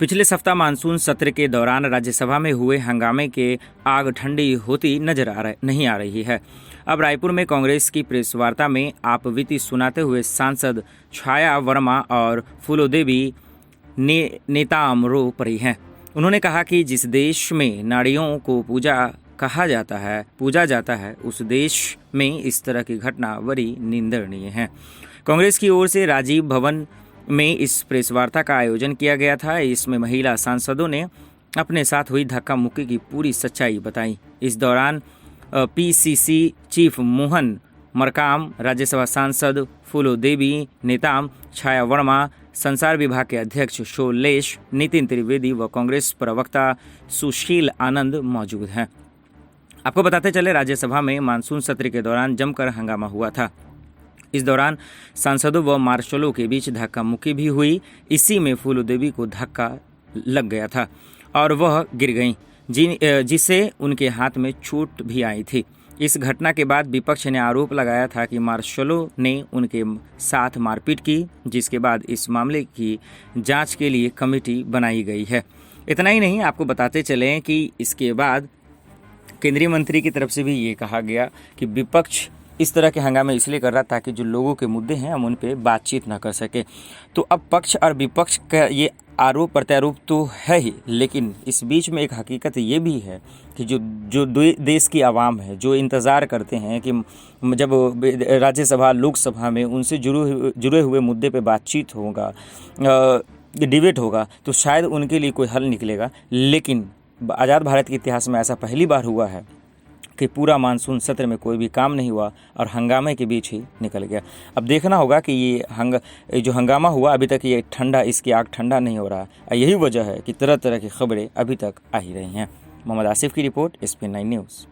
पिछले सप्ताह मानसून सत्र के दौरान राज्यसभा में हुए हंगामे के आग ठंडी होती नहीं आ रही है। अब रायपुर में कांग्रेस की प्रेस वार्ता में आपबीती सुनाते हुए सांसद छाया वर्मा और फूलोदेवी नेताम रो पड़ी हैं। उन्होंने कहा कि जिस देश में नारियों को पूजा जाता है उस देश में इस तरह की घटना बड़ी निंदनीय है। कांग्रेस की ओर से राजीव भवन में इस प्रेस वार्ता का आयोजन किया गया था। इसमें महिला सांसदों ने अपने साथ हुई धक्का मुक्की की पूरी सच्चाई बताई। इस दौरान पीसीसी चीफ मोहन मरकाम, राज्यसभा सांसद फूलोदेवी नेताम, छाया वर्मा, संचार विभाग के अध्यक्ष शोलेश, नितिन त्रिवेदी व कांग्रेस प्रवक्ता सुशील आनंद मौजूद हैं। आपको बताते चले, राज्यसभा में मानसून सत्र के दौरान जमकर हंगामा हुआ था। इस दौरान सांसदों व मार्शलों के बीच धक्का मुक्की भी हुई। इसी में फूलोदेवी को धक्का लग गया था और वह गिर गईं, जिससे उनके हाथ में चोट भी आई थी। इस घटना के बाद विपक्ष ने आरोप लगाया था कि मार्शलों ने उनके साथ मारपीट की, जिसके बाद इस मामले की जांच के लिए कमेटी बनाई गई है। इतना ही नहीं, आपको बताते चलें कि इसके बाद केंद्रीय मंत्री की तरफ से भी ये कहा गया कि विपक्ष इस तरह के हंगामे इसलिए कर रहा ताकि जो लोगों के मुद्दे हैं हम उन पे बातचीत ना कर सके। तो अब पक्ष और विपक्ष का ये आरोप प्रत्यारोप तो है ही, लेकिन इस बीच में एक हकीकत ये भी है कि जो देश की आवाम है, जो इंतज़ार करते हैं कि जब राज्यसभा लोकसभा में उनसे जुड़े हुए मुद्दे पे बातचीत होगा, डिबेट होगा, तो शायद उनके लिए कोई हल निकलेगा। लेकिन आज़ाद भारत के इतिहास में ऐसा पहली बार हुआ है कि पूरा मानसून सत्र में कोई भी काम नहीं हुआ और हंगामे के बीच ही निकल गया। अब देखना होगा कि ये जो हंगामा हुआ अभी तक ये इसकी आग ठंडा नहीं हो रहा। यही वजह है कि तरह तरह की खबरें अभी तक आ ही रही हैं। मोहम्मद आसिफ की रिपोर्ट, SP9 न्यूज़।